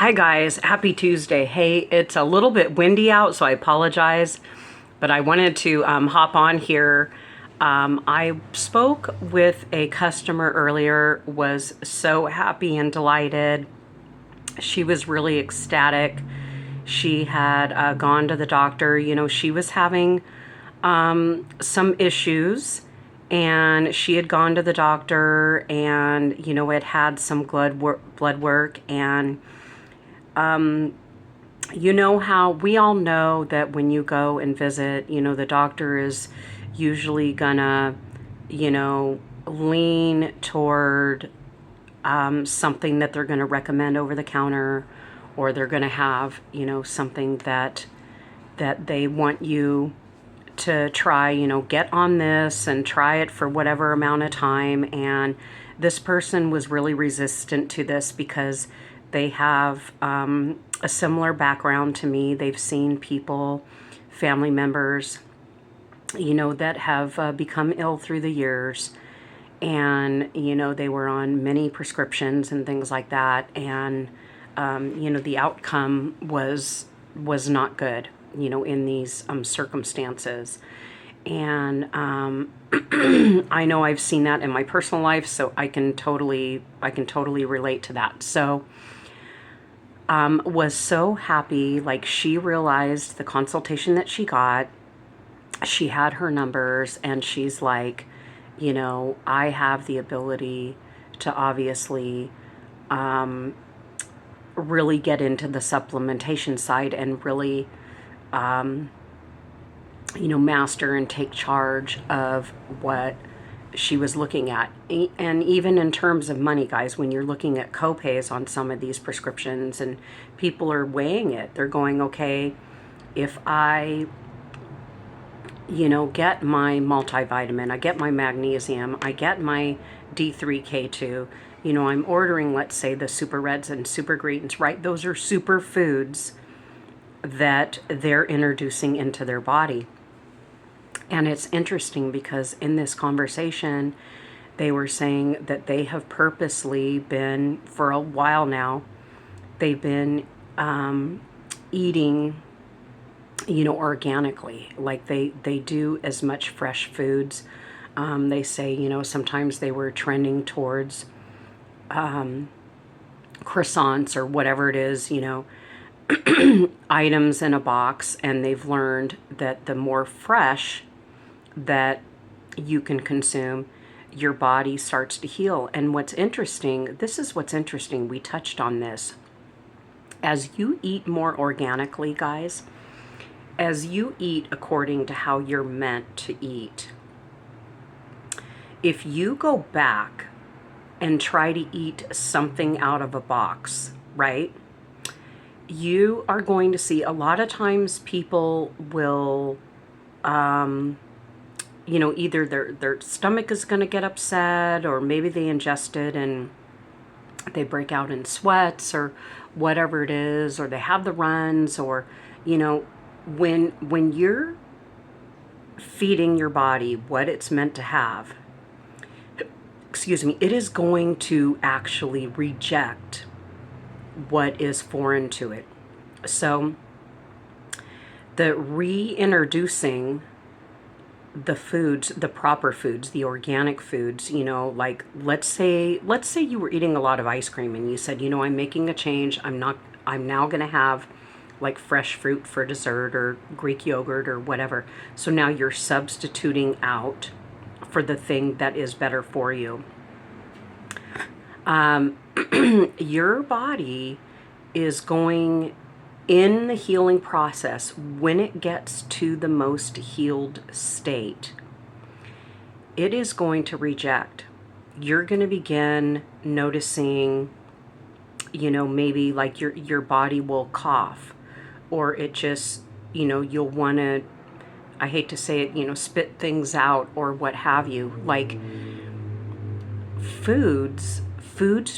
Hi guys, happy Tuesday. Hey, it's a little bit windy out, so I apologize, but I wanted to hop on here. I spoke with a customer earlier, was so happy and delighted. She was really ecstatic. She had gone to the doctor. She was having some issues, and she had gone to the doctor and, it had some blood work. And you know how we all know that when you go and visit, the doctor is usually gonna, lean toward something that they're gonna recommend over the counter, or they're gonna have, something that they want you to try, get on this and try it for whatever amount of time. And this person was really resistant to this because they have a similar background to me. They've seen people, family members, that have become ill through the years. And, they were on many prescriptions and things like that. And, the outcome was not good, in these circumstances. And I know I've seen that in my personal life, so I can totally relate to that. So was so happy. Like, she realized the consultation that she got, she had her numbers, and she's like, I have the ability to obviously really get into the supplementation side and really master and take charge of what she was looking at. And even in terms of money, guys, when you're looking at copays on some of these prescriptions and people are weighing it, they're going, okay, if I, get my multivitamin, I get my magnesium, I get my D3K2, I'm ordering, let's say, the super reds and super greens, right? Those are super foods that they're introducing into their body. And it's interesting because in this conversation, they were saying that they have purposely been, for a while now, they've been eating, organically. Like they do as much fresh foods. They say, sometimes they were trending towards croissants or whatever it is, items in a box. And they've learned that the more fresh that you can consume, your body starts to heal. And what's interesting, this is what's interesting, we touched on this. As you eat more organically, guys, as you eat according to how you're meant to eat, if you go back and try to eat something out of a box, right? You are going to see a lot of times people will either their stomach is going to get upset, or maybe they ingest it and they break out in sweats or whatever it is, or they have the runs, or, when you're feeding your body what it's meant to have, excuse me, it is going to actually reject what is foreign to it. So the reintroducing the foods, the proper foods, the organic foods, like let's say you were eating a lot of ice cream and you said, I'm making a change. I'm now going to have like fresh fruit for dessert, or Greek yogurt, or whatever. So now you're substituting out for the thing that is better for you. Your body is going, in the healing process, when it gets to the most healed state, it is going to reject. You're going to begin noticing, maybe like your body will cough, or it just, you'll want to, I hate to say it, spit things out or what have you. Like, foods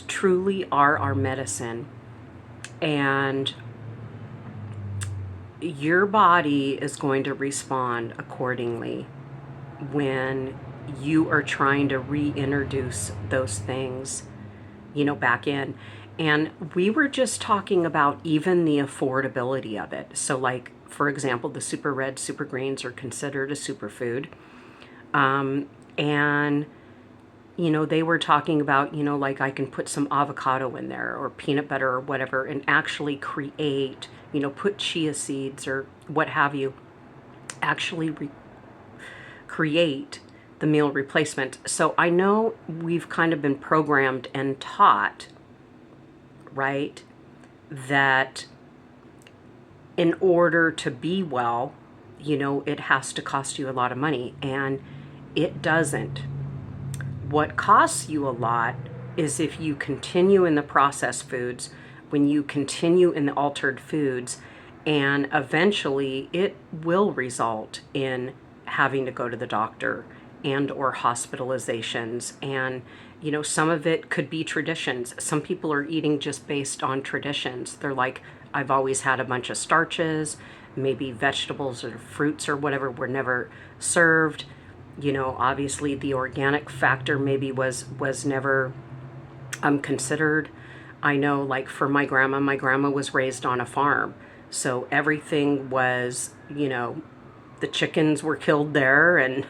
truly are our medicine. And your body is going to respond accordingly when you are trying to reintroduce those things, back in. And we were just talking about even the affordability of it. So, like, for example, the super red, super greens are considered a superfood. And, they were talking about, like I can put some avocado in there or peanut butter or whatever and actually create, put chia seeds or what have you, actually create the meal replacement. So I know we've kind of been programmed and taught, right, that in order to be well, it has to cost you a lot of money. And it doesn't. What costs you a lot is if you continue in the processed foods, when you continue in the altered foods, and eventually it will result in having to go to the doctor and or hospitalizations. And some of it could be traditions. Some people are eating just based on traditions. They're like, I've always had a bunch of starches, maybe vegetables or fruits or whatever were never served. Obviously the organic factor maybe was never considered. I know, like, for my grandma was raised on a farm, so everything was, the chickens were killed there, and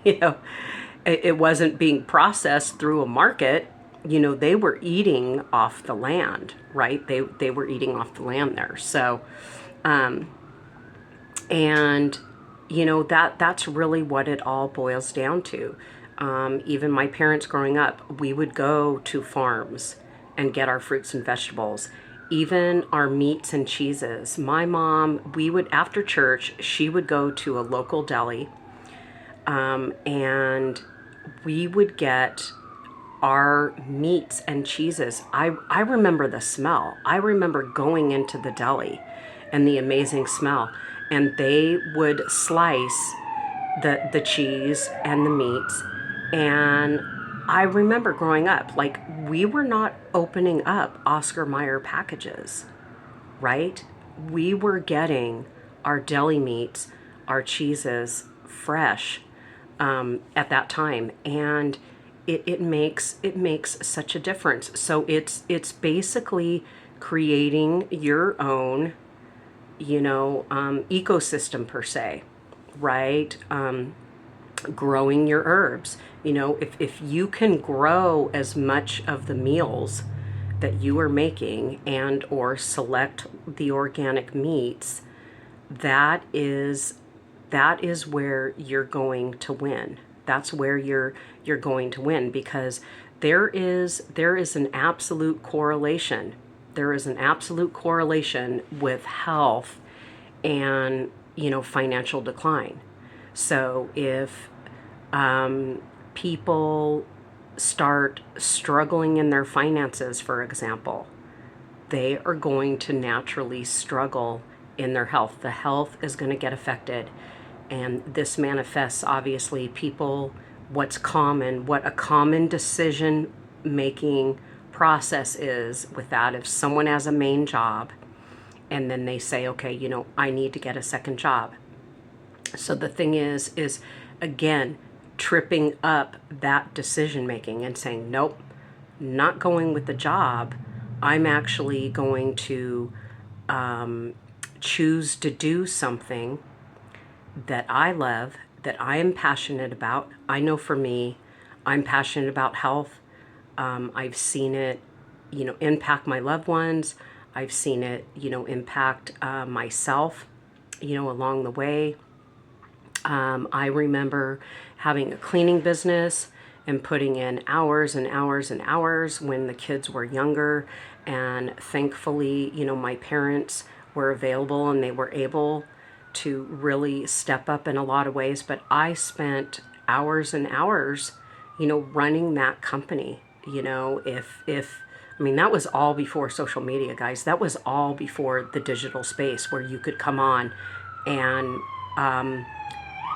it wasn't being processed through a market. They were eating off the land, right? They were eating off the land there. So and that's really what it all boils down to. Even my parents growing up, we would go to farms and get our fruits and vegetables, even our meats and cheeses. My mom, we would, after church, she would go to a local deli, and we would get our meats and cheeses. I remember the smell. I remember going into the deli and the amazing smell. And they would slice the cheese and the meats. And I remember growing up, like, we were not opening up Oscar Mayer packages, right? We were getting our deli meats, our cheeses fresh at that time. And it makes such a difference. So it's basically creating your own, ecosystem per se, right? Growing your herbs. If you can grow as much of the meals that you are making and or select the organic meats, that is where you're going to win. That's where you're going to win, because there is an absolute correlation. There is an absolute correlation with health and financial decline. So if people start struggling in their finances, for example, they are going to naturally struggle in their health. The health is going to get affected. And this manifests, obviously, people, what a common decision making process is with that. If someone has a main job and then they say, okay, I need to get a second job. So the thing is again, tripping up that decision making and saying, nope, not going with the job. I'm actually going to choose to do something that I love, that I am passionate about. I know for me, I'm passionate about health. I've seen it, impact my loved ones. I've seen it, impact myself, along the way. I remember having a cleaning business and putting in hours and hours and hours when the kids were younger. And thankfully, my parents were available and they were able to really step up in a lot of ways. But I spent hours and hours, running that company. That was all before social media, guys. That was all before the digital space where you could come on and,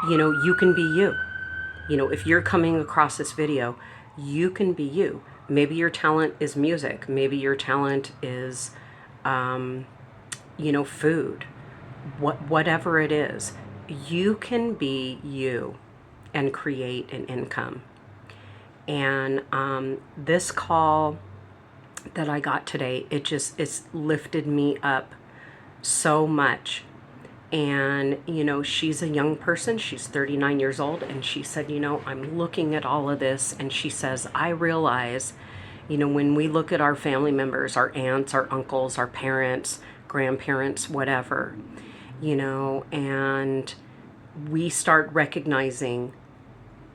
you can be you. If you're coming across this video, you can be you. Maybe your talent is music. Maybe your talent is, food. Whatever it is, you can be you and create an income. And this call that I got today, it's lifted me up so much. And, she's a young person. She's 39 years old. And she said, I'm looking at all of this. And she says, I realize, when we look at our family members, our aunts, our uncles, our parents, grandparents, whatever, and we start recognizing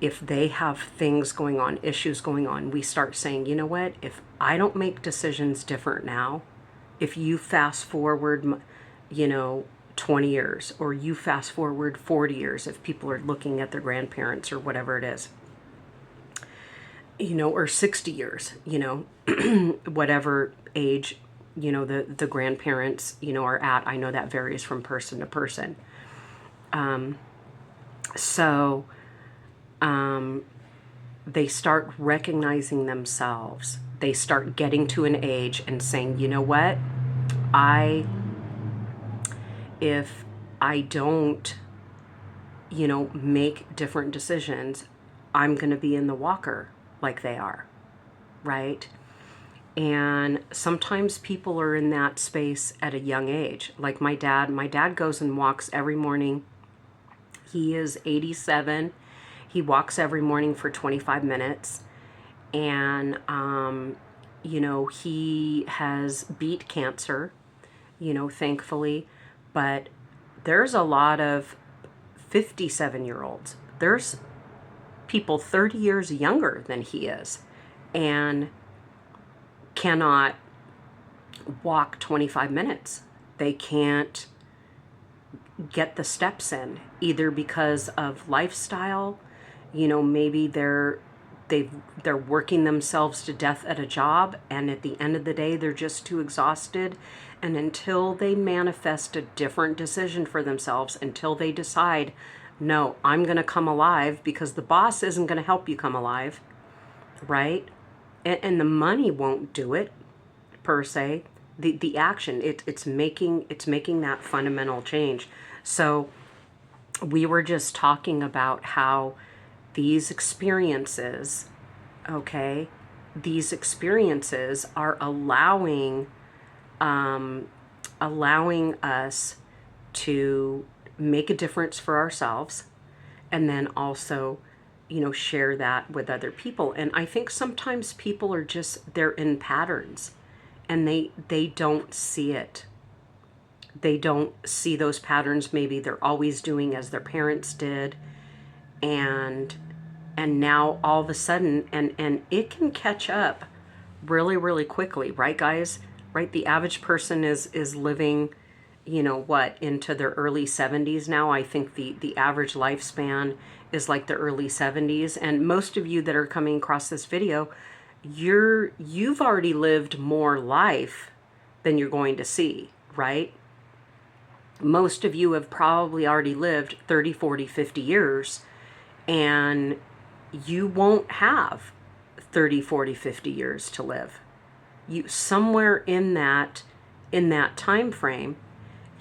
if they have things going on, issues going on, we start saying, you know what, if I don't make decisions different now, if you fast forward, 20 years, or you fast forward 40 years, if people are looking at their grandparents or whatever it is, or 60 years, whatever age, the grandparents, are at. I know that varies from person to person. So they start recognizing themselves. They start getting to an age and saying, you know what, if I don't, make different decisions, I'm going to be in the walker like they are, right? And sometimes people are in that space at a young age. Like my dad goes and walks every morning. He is 87. He walks every morning for 25 minutes. And, he has beat cancer, thankfully. But there's a lot of 57-year-olds. There's people 30 years younger than he is and cannot walk 25 minutes. They can't get the steps in, either because of lifestyle, maybe they're working themselves to death at a job, and at the end of the day they're just too exhausted. And until they manifest a different decision for themselves, until they decide, no, I'm going to come alive, because the boss isn't going to help you come alive, right? And the money won't do it per se. The action, it's making that fundamental change. So we were just talking about how these experiences, okay, these experiences are allowing us to make a difference for ourselves, and then also, share that with other people. And I think sometimes people are they're in patterns, and they don't see it. They don't see those patterns. Maybe they're always doing as their parents did, and now all of a sudden, and it can catch up really, really quickly, right, guys? Right? The average person is living, into their early 70s now. I think the average lifespan is like the early 70s. And most of you that are coming across this video, you've already lived more life than you're going to see, right? Most of you have probably already lived 30, 40, 50 years, and you won't have 30, 40, 50 years to live. You somewhere in that time frame,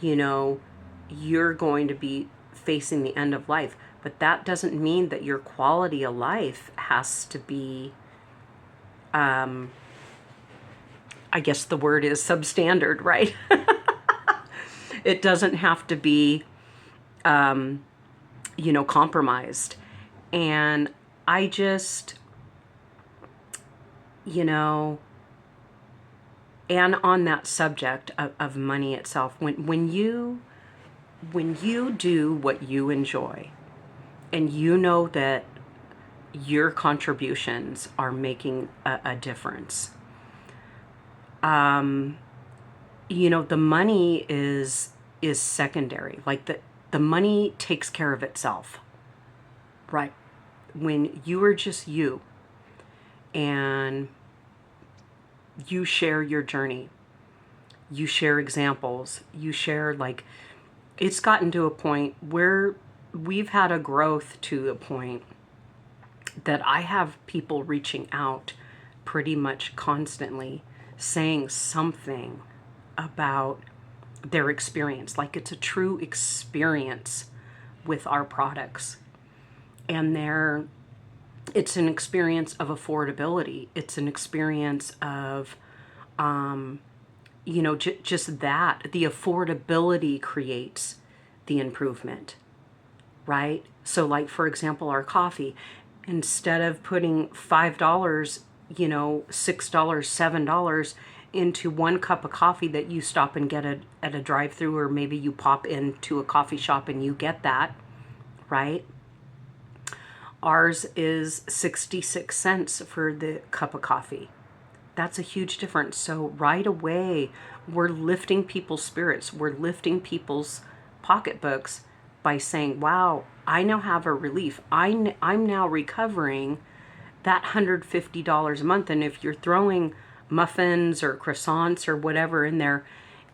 you're going to be facing the end of life. But that doesn't mean that your quality of life has to be, I guess the word is substandard, right? It doesn't have to be, compromised. And I just, and on that subject of money itself, when you do what you enjoy, and that your contributions are making a difference, the money is secondary. Like the money takes care of itself, right? When you are just you, and you share your journey, you share examples, you share, like, it's gotten to a point where we've had a growth to a point that I have people reaching out pretty much constantly, saying something about their experience, like it's a true experience with our products. And it's an experience of affordability. It's an experience of just that, the affordability creates the improvement, right? So like, for example, our coffee, instead of putting $5, $6, $7 into one cup of coffee that you stop and get at a drive-through, or maybe you pop into a coffee shop and you get that, right? Ours is 66 cents for the cup of coffee. That's a huge difference. So right away, we're lifting people's spirits. We're lifting people's pocketbooks by saying, wow, I now have a relief. I'm now recovering that $150 a month. And if you're throwing muffins or croissants or whatever in there,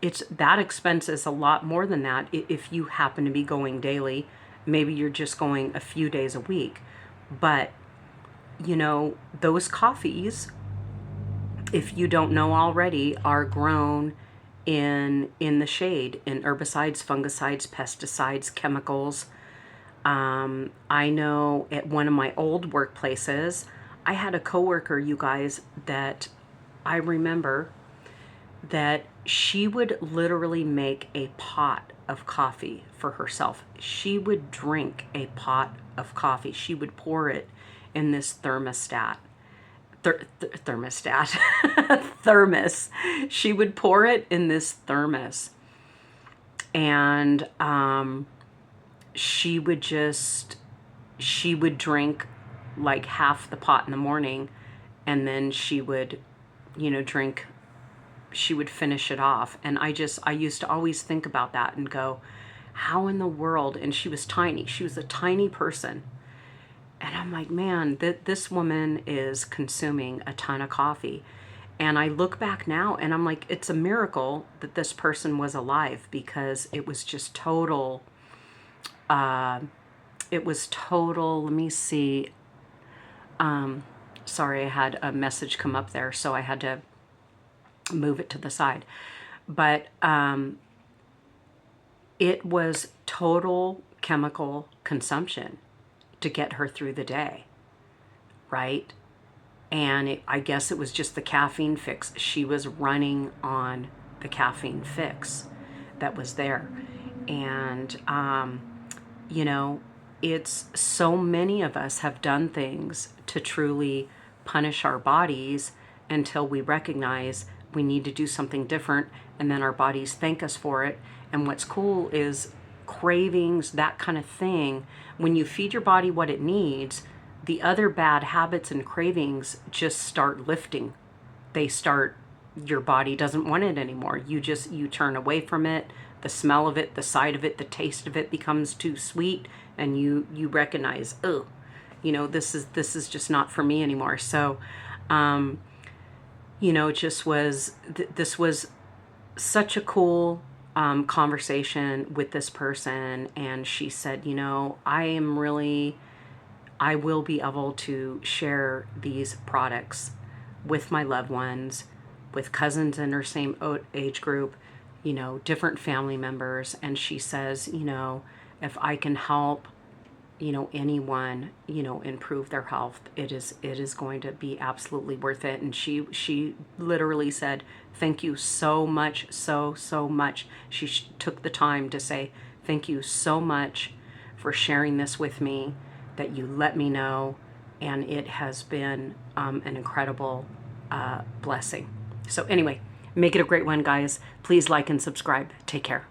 it's that expense is a lot more than that if you happen to be going daily. Maybe you're just going a few days a week. But, those coffees, if you don't know already, are grown in the shade, in herbicides, fungicides, pesticides, chemicals. I know at one of my old workplaces, I had a coworker, you guys, that I remember that she would literally make a pot of coffee for herself. She would drink a pot of coffee. She would pour it in this thermostat. Thermostat. Thermos. She would pour it in this thermos. And she would drink like half the pot in the morning, and then she would, she would finish it off. And I used to always think about that and go, how in the world? And she was tiny. She was a tiny person. And I'm like, man, this woman is consuming a ton of coffee. And I look back now and I'm like, it's a miracle that this person was alive, because it was just total, let me see. Sorry, I had a message come up there, so I had to move it to the side. But it was total chemical consumption to get her through the day, right? And I guess it was just the caffeine fix. She was running on the caffeine fix that was there. And, it's so many of us have done things to truly punish our bodies until we recognize we need to do something different, and then our bodies thank us for it. And what's cool is cravings, that kind of thing. When you feed your body what it needs, the other bad habits and cravings just start lifting. Your body doesn't want it anymore. You turn away from it. The smell of it, the sight of it, the taste of it becomes too sweet, and you recognize, oh, this is just not for me anymore. So, it just was, this was such a cool conversation with this person. And she said, I will be able to share these products with my loved ones, with cousins in her same age group, different family members. And she says, if I can help, anyone, improve their health, it is going to be absolutely worth it. And she literally said, thank you so much, so much. She took the time to say, thank you so much for sharing this with me, that you let me know. And it has been an incredible blessing. So anyway, make it a great one, guys. Please like and subscribe. Take care.